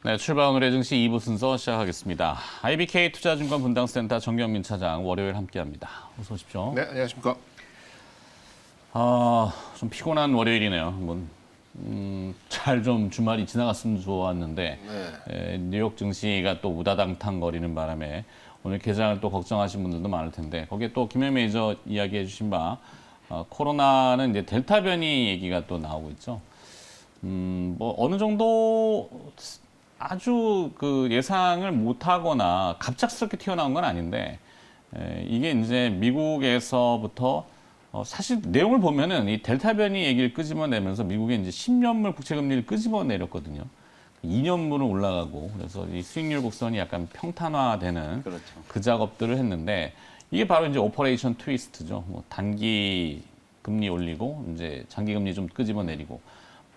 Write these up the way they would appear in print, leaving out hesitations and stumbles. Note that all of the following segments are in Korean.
네, 출발 오늘의 증시 2부 순서 시작하겠습니다. IBK 투자증권 분당센터 정경민 차장 월요일 함께합니다. 어서 오십시오. 네, 안녕하십니까. 좀 피곤한 월요일이네요. 잘 좀 주말이 지나갔으면 좋았는데 뉴욕 증시가 또 우다당탕거리는 바람에 오늘 개장을 또 걱정하시는 분들도 많을 텐데 거기에 또 김현 매니저 이야기해 주신 바 코로나는 이제 델타 변이 얘기가 또 나오고 있죠. 어느 정도 아주 그 예상을 못하거나 갑작스럽게 튀어나온 건 아닌데 이게 이제 미국에서부터 사실 내용을 보면은 이 델타 변이 얘기를 끄집어내면서 미국의 이제 10년물 국채금리를 끄집어내렸거든요. 2년물은 올라가고 그래서 이 수익률 곡선이 약간 평탄화되는 그렇죠. 그 작업들을 했는데 이게 바로 이제 오퍼레이션 트위스트죠. 뭐 단기 금리 올리고 이제 장기 금리 좀 끄집어내리고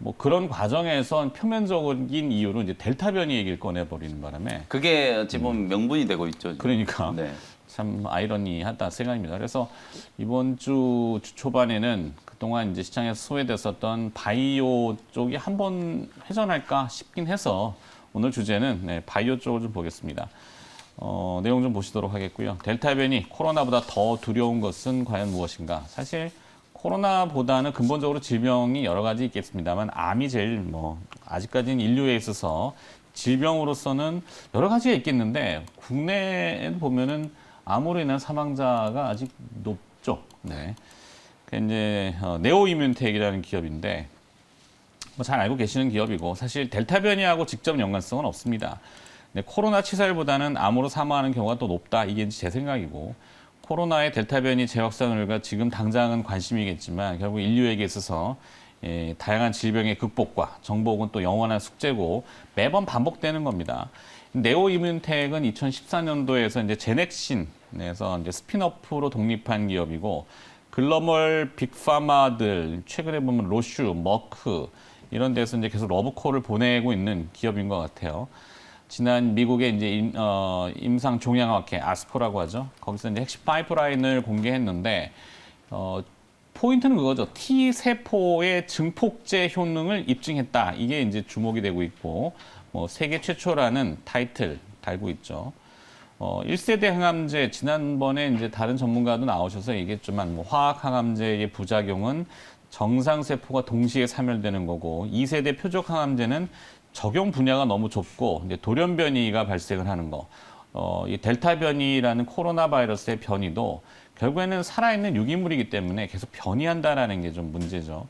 뭐 그런 과정에선 표면적인 이유로 이제 델타 변이 얘기를 꺼내버리는 바람에 그게 어찌 보면 명분이 되고 있죠. 그러니까 네. 참 아이러니하다 생각입니다. 그래서 이번 주 초반에는 그동안 이제 시장에서 소외됐었던 바이오 쪽이 한번 회전할까 싶긴 해서 오늘 주제는 바이오 쪽을 좀 보겠습니다. 내용 좀 보시도록 하겠고요. 델타 변이 코로나보다 더 두려운 것은 과연 무엇인가? 사실 코로나보다는 근본적으로 질병이 여러 가지 있겠습니다만 암이 제일 아직까지는 인류에 있어서 질병으로서는 여러 가지가 있겠는데 국내에 보면은 암으로 인한 사망자가 아직 높죠. 네. 이제 네오이뮨텍이라는 기업인데 잘 알고 계시는 기업이고 사실 델타 변이하고 직접 연관성은 없습니다. 근데 코로나 치사율보다는 암으로 사망하는 경우가 또 높다. 이게 제 생각이고 코로나의 델타 변이 재확산율과 지금 당장은 관심이겠지만 결국 인류에게 있어서 다양한 질병의 극복과 정복은 또 영원한 숙제고 매번 반복되는 겁니다. 네오이뮨텍은 2014년도에서 이제 제넥신에서 이제 스핀오프로 독립한 기업이고 글로벌 빅파마들 최근에 보면 로슈, 머크 이런 데서 이제 계속 러브콜을 보내고 있는 기업인 것 같아요. 지난 미국의 이제 임상 종양학회 아스코라고 하죠. 거기서 이제 핵심 파이프라인을 공개했는데 포인트는 그거죠. T 세포의 증폭제 효능을 입증했다. 이게 이제 주목이 되고 있고 세계 최초라는 타이틀 달고 있죠. 1세대 항암제 지난번에 이제 다른 전문가도 나오셔서 얘기했지만 화학 항암제의 부작용은 정상 세포가 동시에 사멸되는 거고 2세대 표적 항암제는 적용 분야가 너무 좁고 이제 돌연 변이가 발생을 하는 거. 이 델타 변이라는 코로나 바이러스의 변이도 결국에는 살아있는 유기물이기 때문에 계속 변이한다라는 게 좀 문제죠.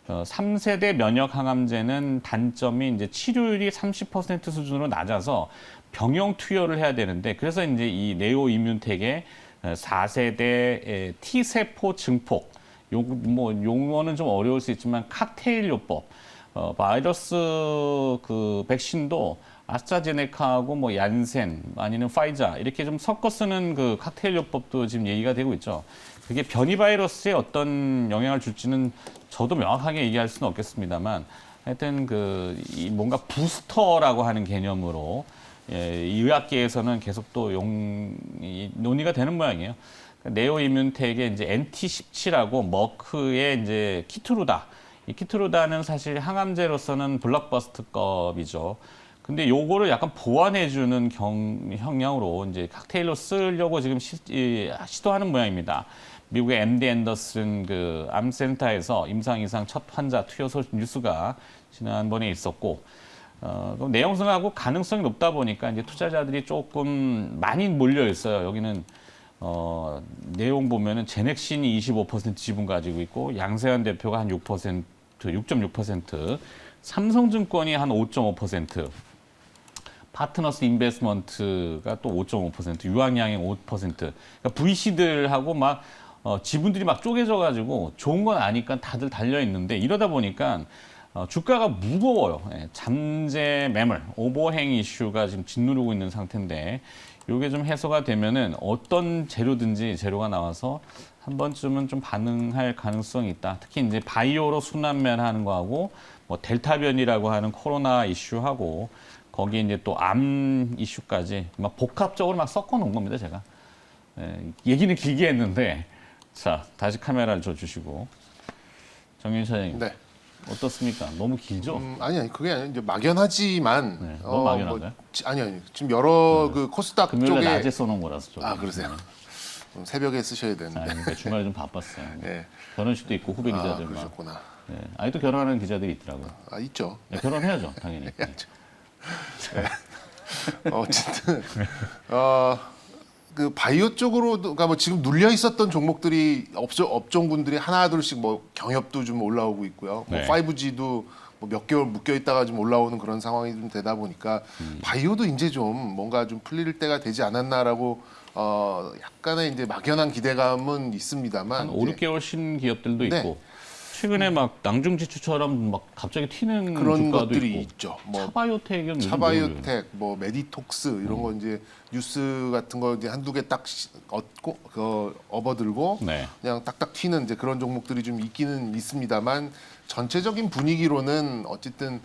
3세대 면역 항암제는 단점이 이제 치료율이 30% 수준으로 낮아서 병용 투여를 해야 되는데 그래서 이제 이 네오이뮨텍의 4세대 T세포 증폭 용어는 좀 어려울 수 있지만 칵테일요법 바이러스 그 백신도 아스트라제네카하고 얀센 아니면 파이자 이렇게 좀 섞어 쓰는 그 칵테일요법도 지금 얘기가 되고 있죠. 그게 변이 바이러스에 어떤 영향을 줄지는 저도 명확하게 얘기할 수는 없겠습니다만 하여튼 뭔가 부스터라고 하는 개념으로 이 의학계에서는 계속 또 논의가 되는 모양이에요. 네오이뮨텍의 이제 NT17하고 머크의 이제 키트루다. 이 키트루다는 사실 항암제로서는 블록버스터급이죠. 근데 요거를 약간 보완해주는 형량으로 이제 칵테일로 쓰려고 지금 시도하는 모양입니다. 미국의 MD 앤더슨 그 암센터에서 임상 이상 첫 환자 투여 뉴스가 지난번에 있었고, 그럼 내용성하고 가능성이 높다 보니까 이제 투자자들이 조금 많이 몰려 있어요. 여기는 내용 보면은 제넥신이 25% 지분 가지고 있고 양세환 대표가 한 6%, 6.6%, 삼성증권이 한 5.5%, 파트너스 인베스트먼트가 또 5.5%, 유황양행 5%. 그러니까 VC들하고 막 지분들이 막 쪼개져 가지고 좋은 건 아니까 다들 달려 있는데 이러다 보니까 주가가 무거워요. 잠재 매물, 오버행 이슈가 지금 짓누르고 있는 상태인데 이게 좀 해소가 되면은 어떤 재료가 나와서 한 번쯤은 좀 반응할 가능성이 있다. 특히 이제 바이오로 순환면하는 거하고 델타 변이라고 하는 코로나 이슈하고 거기에 이제 또 암 이슈까지 막 복합적으로 막 섞어 놓은 겁니다, 제가. 얘기는 길게 했는데 자, 다시 카메라를 줘 주시고 정윤 차장님. 네. 어떻습니까? 너무 길죠? 아니 그게 아니라 이제 막연하지만 네, 너무 막연한가요? 아니 지금 여러 그 코스닥 금요일에 쪽에 낮에 써놓은 거라서 좀. 그러세요. 새벽에 쓰셔야 되는데. 그러니까 주말에 좀 바빴어요. 네. 결혼식도 있고 후배 기자들 막. 그러셨구나. 네. 아직도 결혼하는 기자들이 있더라고요. 있죠. 네, 결혼해야죠, 당연히. 네. 해야죠. 어쨌든 그 바이오 쪽으로도 그러니까 뭐 지금 눌려 있었던 종목들이 업종군들이 하나둘씩 뭐 경협도 좀 올라오고 있고요. 뭐 네. 5G도 뭐 몇 개월 묶여 있다가 좀 올라오는 그런 상황이 좀 되다 보니까 바이오도 이제 좀 뭔가 좀 풀릴 때가 되지 않았나라고 약간의 이제 막연한 기대감은 있습니다만 한 5, 이제 6개월 쉰 기업들도 네. 있고 최근에 막 낭중지추처럼 막 갑자기 튀는 그런 주가도 것들이 있고 있죠. 뭐 차바이오텍은 요즘 차바이오텍, 뭐 메디톡스 이런 거 이제 뉴스 같은 거 이제 한두 개 딱 얻고 업어들고 네. 그냥 딱딱 튀는 이제 그런 종목들이 좀 있기는 있습니다만 전체적인 분위기로는 어쨌든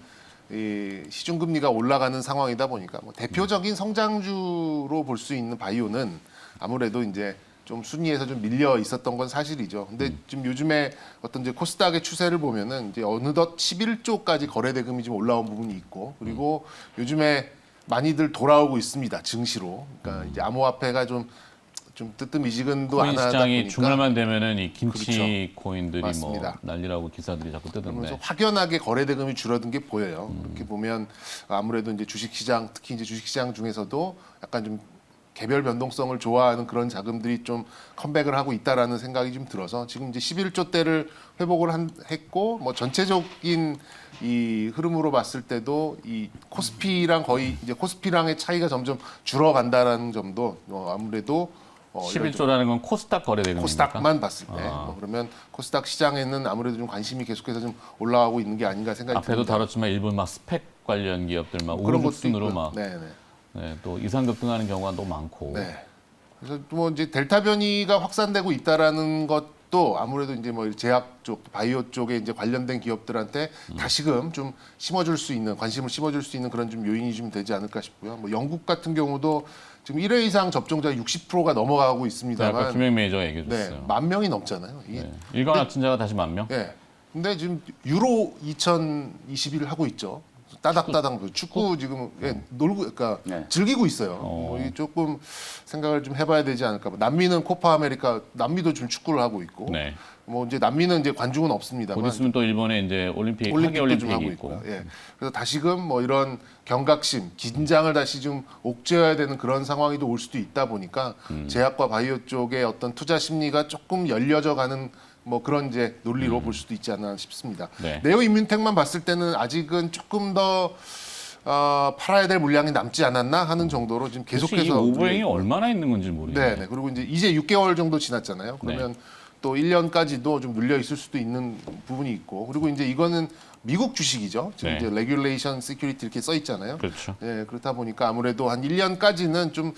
이 시중금리가 올라가는 상황이다 보니까 뭐 대표적인 성장주로 볼 수 있는 바이오는 아무래도 이제 좀 순위에서 좀 밀려 있었던 건 사실이죠. 근데 지금 요즘에 어떤 이제 코스닥의 추세를 보면은 이제 어느덧 11조까지 거래 대금이 좀 올라온 부분이 있고 그리고 요즘에 많이들 돌아오고 있습니다. 증시로. 그러니까 이제 암호화폐가 좀 뜨뜻미지근도 안 코인 하다 시장이 보니까 주말만 되면은 이 김치 그렇죠. 코인들이 맞습니다. 뭐 난리라고 기사들이 자꾸 그러면서 뜨던데. 확연하게 거래 대금이 줄어든 게 보여요. 이렇게 보면 아무래도 이제 주식시장 특히 이제 주식시장 중에서도 약간 좀 개별 변동성을 좋아하는 그런 자금들이 좀 컴백을 하고 있다라는 생각이 좀 들어서 지금 이제 11조대를 회복을 했고 뭐 전체적인 이 흐름으로 봤을 때도 이 코스피랑 거의 이제 코스피랑의 차이가 점점 줄어간다라는 점도 아무래도 이런 좀 11조라는 건 코스닥 거래 대금입니까? 코스닥만 봤을 때 그러면 코스닥 시장에는 아무래도 좀 관심이 계속해서 좀 올라가고 있는 게 아닌가 생각이 앞에도 듭니다. 다뤘지만 일본 막 스펙 관련 기업들 막 그런 것도 우후죽순으로 있고요. 막 네. 네, 또 이상 급등하는 경우가 너무 많고. 네. 그래서 뭐 이제 델타 변이가 확산되고 있다라는 것도 아무래도 이제 뭐 제약 쪽, 바이오 쪽에 이제 관련된 기업들한테 다시금 좀 심어줄 수 있는 관심을 심어줄 수 있는 그런 좀 요인이 좀 되지 않을까 싶고요. 뭐 영국 같은 경우도 지금 1회 이상 접종자 60%가 넘어가고 네, 아까 있습니다만, 김행 매니저가 얘기해 네, 줬어요. 10,000명이 넘잖아요. 이게 네. 일간 확진자가 다시 10,000명? 예. 근데 지금 유로 2021 하고 있죠. 따닥따닥 축구 지금 놀고 그러니까 네. 즐기고 있어요. 뭐 이게 조금 생각을 좀 해봐야 되지 않을까. 뭐 남미는 코파 아메리카 남미도 좀 축구를 하고 있고 네. 뭐 이제 남미는 이제 관중은 곧 없습니다만 있으면 또 일본에 이제 올림픽, 하계 올림픽도 좀 올림픽이 하고 있고. 있고요. 예. 그래서 다시금 뭐 이런 경각심, 긴장을 다시 좀 옥죄어야 되는 그런 상황이 올 수도 있다 보니까 제약과 바이오 쪽의 어떤 투자 심리가 조금 열려져 가는 뭐 그런 이제 논리로 볼 수도 있지 않나 싶습니다. 네. 네오 인문텍만 봤을 때는 아직은 조금 더 팔아야 될 물량이 남지 않았나 하는 정도로 지금 이 계속해서 오버행이 얼마나 있는 건지 모르겠네요. 네. 그리고 이제 6개월 정도 지났잖아요. 그러면 또 1년까지도 좀 눌려 있을 수도 있는 부분이 있고 그리고 이제 이거는 미국 주식이죠. 지금 네. 이제 레귤레이션 시큐리티 이렇게 써 있잖아요. 그렇죠. 예, 그렇다 보니까 아무래도 한 1년까지는 좀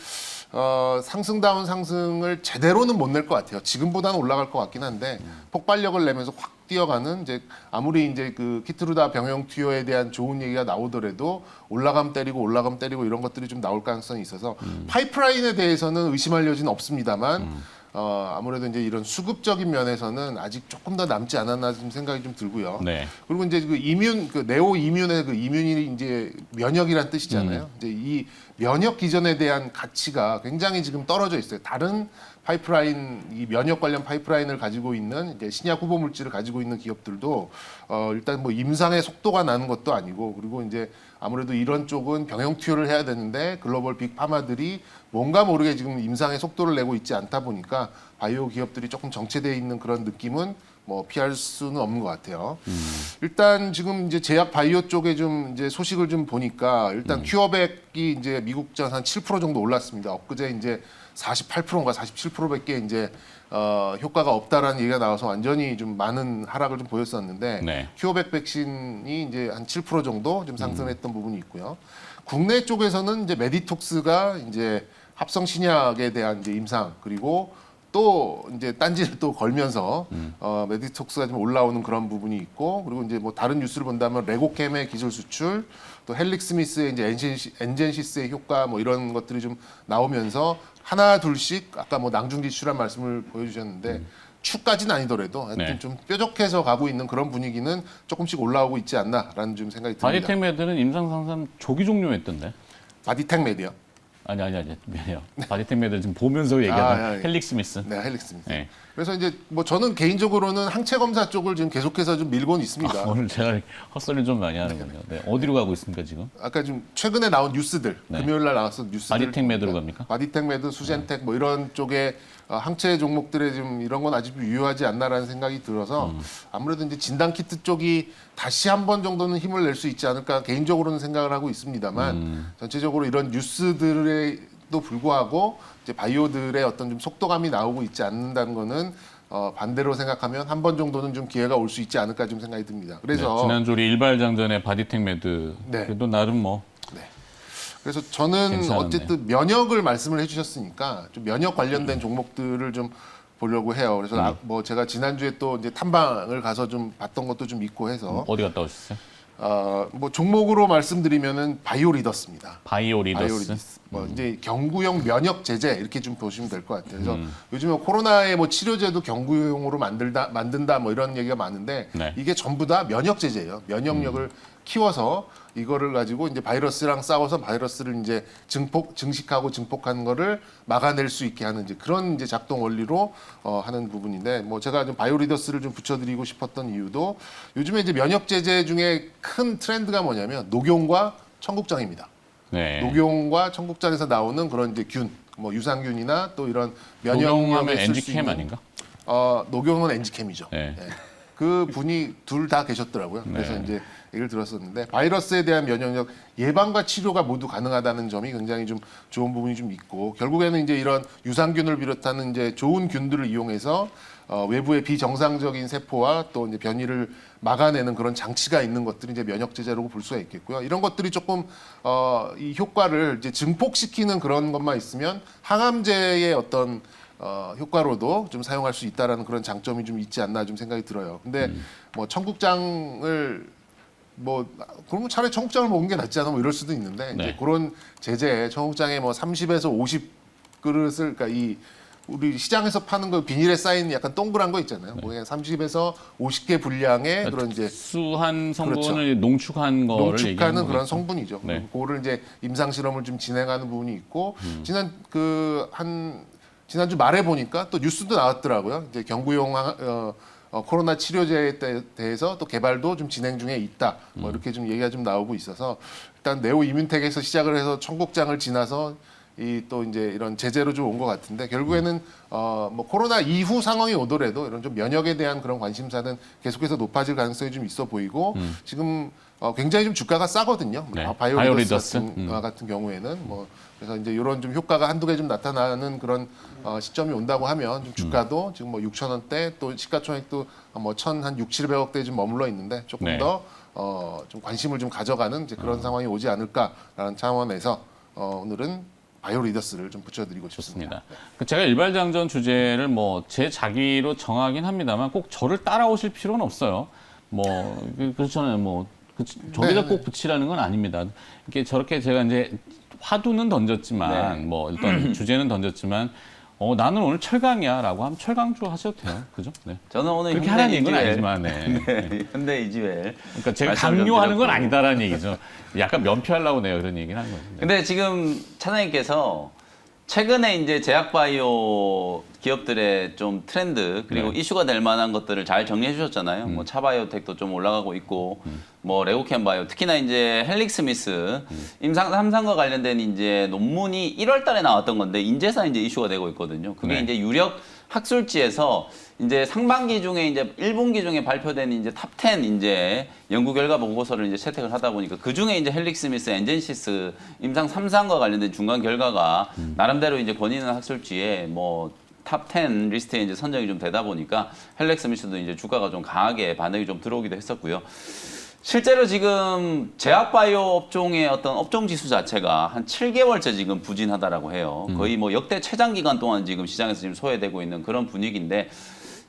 상승다운 상승을 제대로는 못 낼 것 같아요. 지금보다는 올라갈 것 같긴 한데 폭발력을 내면서 확 뛰어가는 이제 아무리 이제 그 키트루다 병용 투여에 대한 좋은 얘기가 나오더라도 올라감 때리고 이런 것들이 좀 나올 가능성이 있어서 파이프라인에 대해서는 의심할 여지는 없습니다만 아무래도 이제 이런 수급적인 면에서는 아직 조금 더 남지 않았나 좀 생각이 좀 들고요. 네. 그리고 이제 그 네오 이뮨의 그 이뮨이 이제 면역이란 뜻이잖아요. 이제 이 면역 기전에 대한 가치가 굉장히 지금 떨어져 있어요. 다른 파이프라인 이 면역 관련 파이프라인을 가지고 있는 이제 신약 후보 물질을 가지고 있는 기업들도 일단 뭐 임상의 속도가 나는 것도 아니고 그리고 이제 아무래도 이런 쪽은 병용 투여를 해야 되는데 글로벌 빅 파마들이 뭔가 모르게 지금 임상의 속도를 내고 있지 않다 보니까 바이오 기업들이 조금 정체되어 있는 그런 느낌은 뭐 피할 수는 없는 것 같아요. 일단 지금 이제 제약 바이오 쪽에 좀 이제 소식을 좀 보니까 일단 큐어백이 이제 미국전 한 7% 정도 올랐습니다. 엊그제 이제 48%인가 47%밖에 이제 효과가 없다라는 얘기가 나와서 완전히 좀 많은 하락을 좀 보였었는데 네. 큐어백 백신이 이제 한 7% 정도 좀 상승했던 부분이 있고요. 국내 쪽에서는 이제 메디톡스가 이제 합성 신약에 대한 이제 임상 그리고 또 이제 딴지를 또 걸면서 메디톡스가 좀 올라오는 그런 부분이 있고 그리고 이제 뭐 다른 뉴스를 본다면 레고캠의 기술 수출 또 헬릭스미스의 이제 엔젠시스의 효과 뭐 이런 것들이 좀 나오면서 하나 둘씩 아까 뭐 낭중지추란 말씀을 보여주셨는데 추까지는 아니더라도 하여튼 네. 좀 뾰족해서 가고 있는 그런 분위기는 조금씩 올라오고 있지 않나라는 좀 생각이 듭니다. 바디텍 매드는 임상 조기 종료했던데. 바디텍 메디어. 아니 미안해요. 바디텍 매드 지금 보면서 얘기하던 예. 헬릭 스미스. 네, 헬릭스입니다. 네. 그래서 이제 뭐 저는 개인적으로는 항체 검사 쪽을 지금 계속해서 좀 밀고는 있습니다. 오늘 제가 헛소리를 좀 많이 하는군요. 네. 어디로 가고 있습니까 지금? 아까 좀 최근에 나온 뉴스들, 네. 금요일 날 나왔던 뉴스들. 바디텍 매드로 갑니까? 바디텍 매드, 수젠텍 뭐 이런 쪽에 항체 종목들에 좀 이런 건 아직 유효하지 않나라는 생각이 들어서 아무래도 이제 진단 키트 쪽이 다시 한 번 정도는 힘을 낼 수 있지 않을까 개인적으로는 생각을 하고 있습니다만 전체적으로 이런 뉴스들에도 불구하고 이제 바이오들의 어떤 좀 속도감이 나오고 있지 않는다는 거는 반대로 생각하면 한 번 정도는 좀 기회가 올 수 있지 않을까 좀 생각이 듭니다. 그래서 네, 지난주 우리 일발장전에 바디텍 매드 네. 그래도 나름 뭐 그래서 저는 괜찮았네. 어쨌든 면역을 말씀을 해주셨으니까 좀 면역 관련된 종목들을 좀 보려고 해요. 그래서 뭐 제가 지난주에 또 이제 탐방을 가서 좀 봤던 것도 좀 있고 해서 어디 갔다 오셨어요? 뭐 종목으로 말씀드리면은 바이오리더스입니다. 바이오리더스. 뭐 이제 경구용 면역 제제 이렇게 좀 보시면 될 것 같아요. 그래서 요즘에 코로나의 뭐 치료제도 경구용으로 만든다 뭐 이런 얘기가 많은데 네. 이게 전부 다 면역 제제예요. 면역력을 키워서 이거를 가지고 이제 바이러스랑 싸워서 바이러스를 이제 증식하고 증폭하는 거를 막아낼 수 있게 하는 이제 그런 이제 작동 원리로 하는 부분인데 뭐 제가 좀 바이오리더스를 좀 붙여드리고 싶었던 이유도 요즘에 이제 면역 제제 중에 큰 트렌드가 뭐냐면 녹용과 청국장입니다. 네. 녹용과 청국장에서 나오는 그런 이제 균, 뭐 유산균이나 또 이런 녹용하면 면역력에 쓸 수 엔지캠 있는 아닌가? 녹용은 엔지캠이죠. 네. 예. 그 분이 둘 다 계셨더라고요. 그래서 네. 이제 얘기를 들었었는데 바이러스에 대한 면역력 예방과 치료가 모두 가능하다는 점이 굉장히 좀 좋은 부분이 좀 있고 결국에는 이제 이런 유산균을 비롯하는 이제 좋은 균들을 이용해서 외부의 비정상적인 세포와 또 이제 변이를 막아내는 그런 장치가 있는 것들이 이제 면역 제제라고 볼 수가 있겠고요. 이런 것들이 조금 이 효과를 이제 증폭시키는 그런 것만 있으면 항암제의 어떤 효과로도 좀 사용할 수 있다라는 그런 장점이 좀 있지 않나 좀 생각이 들어요. 근데 뭐 청국장을 뭐 그러면 차라리 청국장을 먹는 게 낫지 않아 뭐 이럴 수도 있는데 네. 이제 그런 제재 청국장에 뭐 30에서 50 그릇을 그러니까 이 우리 시장에서 파는 거 비닐에 쌓인 약간 동그란 거 있잖아요. 뭐 그냥 30에서 50개 분량의 그런 이제 수한 성분을 농축한 거를 얘기하는 농축하는 그런 거겠죠. 성분이죠. 네. 그거를 이제 임상 실험을 좀 진행하는 부분이 있고 지난주 말에 보니까 또 뉴스도 나왔더라고요. 이제 경구용 코로나 치료제에 대해서 또 개발도 좀 진행 중에 있다. 뭐 이렇게 좀 얘기가 좀 나오고 있어서 일단 네오 이뮨텍에서 시작을 해서 청국장을 지나서 이 또 이제 이런 제재로 좀 온 것 같은데 결국에는 뭐 코로나 이후 상황이 오더라도 이런 좀 면역에 대한 그런 관심사는 계속해서 높아질 가능성이 좀 있어 보이고 지금 굉장히 좀 주가가 싸거든요. 네. 바이오리더스 바이오리더스. 같은 경우에는 뭐 그래서 이제 이런 좀 효과가 한두 개 좀 나타나는 그런 시점이 온다고 하면 좀 주가도 지금 뭐 6,000원대 또 시가총액도 뭐 1,600~700억대 좀 머물러 있는데 조금 네. 더 좀 관심을 좀 가져가는 이제 그런 상황이 오지 않을까라는 차원에서 오늘은 바이오리더스를 좀 붙여드리고 싶습니다. 좋습니다. 제가 일발장전 주제를 뭐 제 자기로 정하긴 합니다만 꼭 저를 따라오실 필요는 없어요. 뭐 그렇잖아요. 뭐 저기다 네, 꼭 붙이라는 건 아닙니다. 이렇게 저렇게 제가 이제 화두는 던졌지만 네. 뭐 일단 주제는 던졌지만 나는 오늘 철강이야라고 하면 철강주 하셔도 돼요. 그죠? 네. 저는 오늘 그렇게 현대 하라는 얘기는 이지웰, 아니지만 네. 네, 현대 이지웰. 그러니까 제가 말씀을 좀 강요하는 건 드렸고. 아니다라는 얘기죠. 약간 면피하려고 내가 그런 얘기를 하는 거죠. 네. 근데 지금 차장님께서 최근에 이제 제약바이오 기업들의 좀 트렌드 그리고 네. 이슈가 될 만한 것들을 잘 정리해 주셨잖아요. 뭐 차바이오텍도 좀 올라가고 있고, 뭐 레고캠바이오, 특히나 이제 헬릭스미스 임상 3상과 관련된 이제 논문이 1월달에 나왔던 건데 인제사 이제 이슈가 되고 있거든요. 그게 네. 이제 유력 학술지에서 이제 상반기 중에 이제 1분기 중에 발표된 이제 탑10 이제 연구 결과 보고서를 이제 채택을 하다 보니까 그 중에 이제 헬릭스미스, 엔젠시스 임상 3상과 관련된 중간 결과가 나름대로 이제 권위 있는 학술지에 뭐 탑10 리스트에 이제 선정이 좀 되다 보니까 헬릭스미스도 이제 주가가 좀 강하게 반응이 좀 들어오기도 했었고요. 실제로 지금 제약바이오 업종의 어떤 업종 지수 자체가 한 7개월째 지금 부진하다라고 해요. 거의 뭐 역대 최장 기간 동안 지금 시장에서 지금 소외되고 있는 그런 분위기인데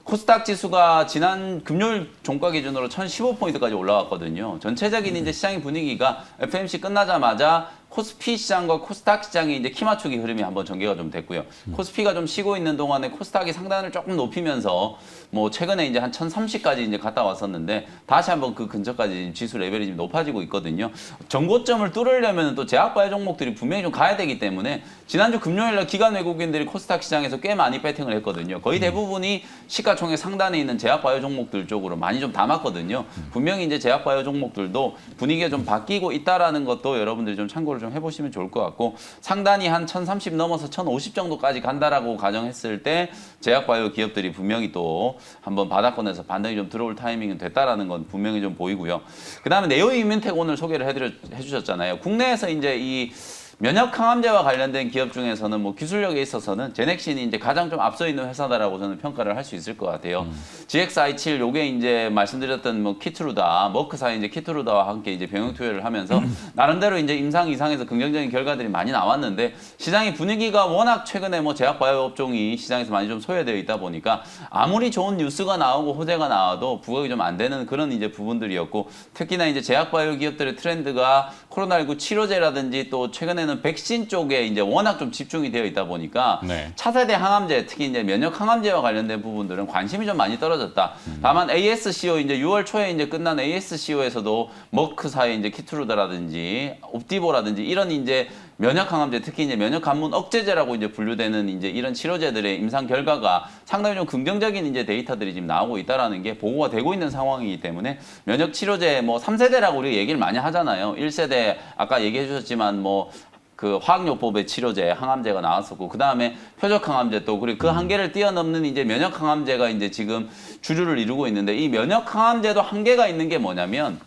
코스닥 지수가 지난 금요일 종가 기준으로 1015포인트까지 올라왔거든요. 전체적인 이제 시장의 분위기가 FMC 끝나자마자 코스피 시장과 코스닥 시장이 이제 키 맞추기 흐름이 한번 전개가 좀 됐고요. 코스피가 좀 쉬고 있는 동안에 코스닥이 상단을 조금 높이면서 뭐 최근에 이제 한 1030까지 이제 갔다 왔었는데 다시 한번 그 근처까지 지수 레벨이 좀 높아지고 있거든요. 전고점을 뚫으려면 또 제약바이오 종목들이 분명히 좀 가야 되기 때문에 지난주 금요일 날 기관 외국인들이 코스닥 시장에서 꽤 많이 배팅을 했거든요. 거의 대부분이 시가총액 상단에 있는 제약바이오 종목들 쪽으로 많이 좀 담았거든요. 분명히 이제 제약바이오 종목들도 분위기가 좀 바뀌고 있다라는 것도 여러분들이 좀 참고를 좀 해보시면 좋을 것 같고 상단이 한 1030 넘어서 1050 정도까지 간다라고 가정했을 때 제약바이오 기업들이 분명히 또 한번 바닥권에서 반등이 좀 들어올 타이밍은 됐다라는 건 분명히 좀 보이고요. 그다음에 네오이뮨텍 오늘 소개를 해주셨잖아요. 국내에서 이제 이 면역 항암제와 관련된 기업 중에서는 뭐 기술력에 있어서는 제넥신이 이제 가장 좀 앞서 있는 회사다라고 저는 평가를 할 수 있을 것 같아요. GXI7 요게 이제 말씀드렸던 뭐 키트루다, 머크사의 이제 키트루다와 함께 이제 병역 투여를 하면서 나름대로 이제 임상 이상에서 긍정적인 결과들이 많이 나왔는데 시장의 분위기가 워낙 최근에 뭐 제약 바이오 업종이 시장에서 많이 좀 소외되어 있다 보니까 아무리 좋은 뉴스가 나오고 호재가 나와도 부각이 좀 안 되는 그런 이제 부분들이었고 특히나 이제 제약 바이오 기업들의 트렌드가 코로나19 치료제라든지 또 최근에는 백신 쪽에 이제 워낙 좀 집중이 되어 있다 보니까 네. 차세대 차세대 항암제, 특히 이제 면역 항암제와 관련된 부분들은 관심이 좀 많이 떨어졌다. 다만 ASCO 이제 6월 초에 이제 끝난 ASCO에서도 머크사의 이제 키트루다라든지 옵디보라든지 이런 이제 면역 항암제, 특히 이제 면역 관문 억제제라고 이제 분류되는 이제 이런 치료제들의 임상 결과가 상당히 좀 긍정적인 이제 데이터들이 지금 나오고 있다라는 게 보고가 되고 있는 상황이기 때문에 면역 치료제 뭐 3세대라고 우리가 얘기를 많이 하잖아요. 1세대 아까 얘기해 주셨지만 뭐 그 화학요법의 치료제, 항암제가 나왔었고, 그 다음에 표적 항암제 또, 그리고 그 한계를 뛰어넘는 이제 면역 항암제가 이제 지금 주류를 이루고 있는데, 이 면역 항암제도 한계가 있는 게 뭐냐면,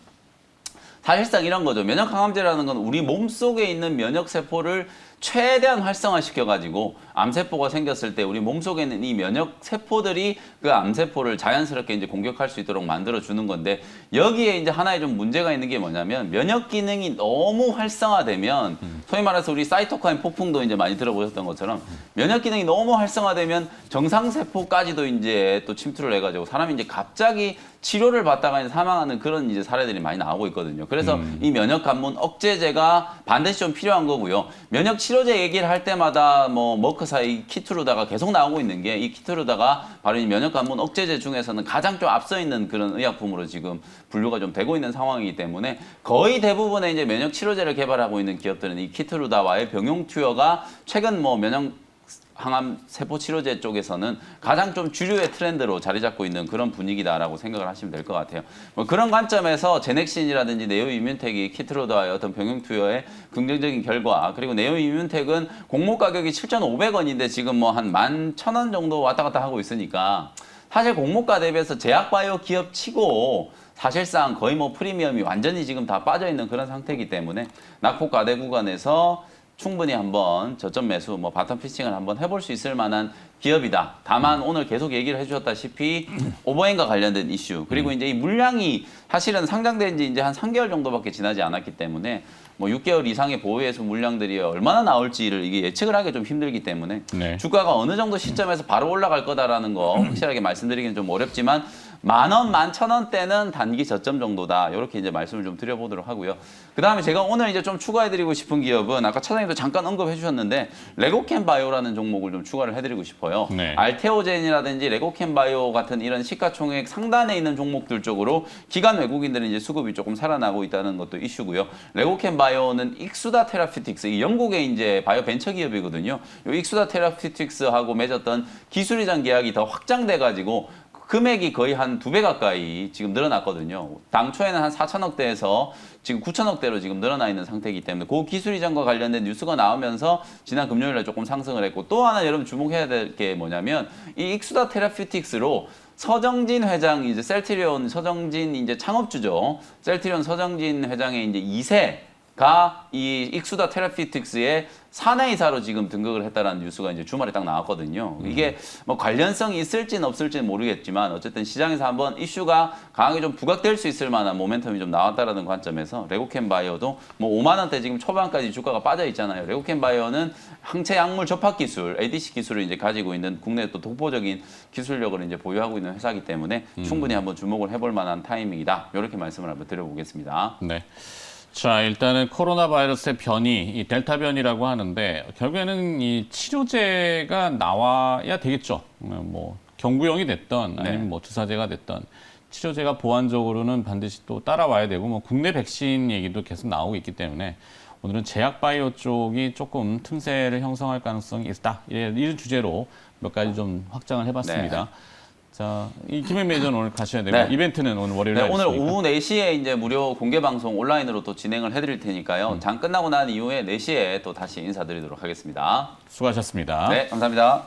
사실상 이런 거죠. 면역 항암제라는 건 우리 몸 속에 있는 면역 세포를 최대한 활성화시켜가지고 암세포가 생겼을 때 우리 몸속에 있는 이 면역 세포들이 그 암세포를 자연스럽게 이제 공격할 수 있도록 만들어주는 건데 여기에 이제 하나의 좀 문제가 있는 게 뭐냐면 면역 기능이 너무 활성화되면 소위 말해서 우리 사이토카인 폭풍도 이제 많이 들어보셨던 것처럼 면역 기능이 너무 활성화되면 정상세포까지도 이제 또 침투를 해가지고 사람이 이제 갑자기 치료를 받다가 이제 사망하는 그런 이제 사례들이 많이 나오고 있거든요. 그래서 이 면역 관문 억제제가 반드시 좀 필요한 거고요. 면역 치료제 얘기를 할 때마다 뭐 머크사의 키트루다가 계속 나오고 있는 게 이 키트루다가 바로 이 면역 관문 억제제 중에서는 가장 좀 앞서 있는 그런 의약품으로 지금 분류가 좀 되고 있는 상황이기 때문에 거의 대부분의 이제 면역 치료제를 개발하고 있는 기업들은 이 키트루다와의 병용 투여가 최근 뭐 면역 항암 세포 치료제 쪽에서는 가장 좀 주류의 트렌드로 자리 잡고 있는 그런 분위기다라고 생각을 하시면 될 것 같아요. 뭐 그런 관점에서 제넥신이라든지 네오이뮨텍이 키트루다와의 어떤 병용 투여의 긍정적인 결과, 그리고 네오이뮨텍은 공모 가격이 7,500원인데 지금 뭐 한 11,000원 정도 왔다 갔다 하고 있으니까 사실 공모가 대비해서 제약바이오 기업 치고 사실상 거의 뭐 프리미엄이 완전히 지금 다 빠져 있는 그런 상태이기 때문에 낙폭 과대 구간에서 충분히 한번 저점 매수, 뭐 바텀 피칭을 한번 해볼 수 있을 만한 기업이다. 다만 오늘 계속 얘기를 해주셨다시피 오버행과 관련된 이슈, 그리고 이제 이 물량이 사실은 상장된 지 이제 한 3개월 정도밖에 지나지 않았기 때문에 뭐 6개월 이상의 보유해수 물량들이 얼마나 나올지를 이게 예측을 하기 좀 힘들기 때문에 네. 주가가 어느 정도 시점에서 바로 올라갈 거다라는 거 확실하게 말씀드리기는 좀 어렵지만 10,000원, 11,000원대는 단기 저점 정도다. 이렇게 이제 말씀을 좀 드려보도록 하고요. 그 다음에 제가 오늘 이제 좀 추가해드리고 싶은 기업은 아까 차장님도 잠깐 언급해 주셨는데 레고캠 바이오라는 종목을 좀 추가를 해드리고 싶어요. 네. 알테오젠이라든지 레고캠 바이오 같은 이런 시가총액 상단에 있는 종목들 쪽으로 기관 외국인들은 이제 수급이 조금 살아나고 있다는 것도 이슈고요. 레고캠 바이오는 익수다 테라피틱스, 이 영국의 이제 바이오 벤처 기업이거든요. 이 익수다 테라피틱스하고 맺었던 기술이전 계약이 더 확장돼가지고 금액이 거의 한 2배 가까이 지금 늘어났거든요. 당초에는 한 4천억대에서 지금 9천억대로 지금 늘어나 있는 상태이기 때문에 그 기술 이전과 관련된 뉴스가 나오면서 지난 금요일에 조금 상승을 했고 또 하나 여러분 주목해야 될 게 뭐냐면 이 익수다 테라피틱스로 서정진 회장 이제 셀트리온 서정진 이제 창업주죠. 셀트리온 서정진 회장의 이제 2세가 이 익수다 테라피틱스의 사내이사로 지금 등극을 했다라는 뉴스가 이제 주말에 딱 나왔거든요. 이게 뭐 관련성이 있을지는 없을지는 모르겠지만 어쨌든 시장에서 한번 이슈가 강하게 좀 부각될 수 있을 만한 모멘텀이 좀 나왔다라는 관점에서 레고캠 바이오도 뭐 5만 원대 지금 초반까지 주가가 빠져 있잖아요. 레고캠 바이오는 항체 약물 접합 기술, ADC 기술을 이제 가지고 있는 국내 또 독보적인 기술력을 이제 보유하고 있는 회사이기 때문에 충분히 한번 주목을 해볼 만한 타이밍이다. 이렇게 말씀을 한번 드려보겠습니다. 네. 자, 일단은 코로나 바이러스의 변이, 이 델타 변이라고 하는데 결국에는 이 치료제가 나와야 되겠죠. 뭐 경구용이 됐던 아니면 뭐 주사제가 됐던 치료제가 보완적으로는 반드시 또 따라와야 되고 뭐 국내 백신 얘기도 계속 나오고 있기 때문에 오늘은 제약바이오 쪽이 조금 틈새를 형성할 가능성이 있다. 이런 주제로 몇 가지 좀 확장을 해봤습니다. 자, 이 김현 매니저는 오늘 가셔야 되고 네. 이벤트는 오늘 월요일에 네, 오늘 있으니까. 오후 4시에 이제 무료 공개 방송 온라인으로 또 진행을 해드릴 테니까요. 장 끝나고 난 이후에 4시에 또 다시 인사드리도록 하겠습니다. 수고하셨습니다. 네, 감사합니다.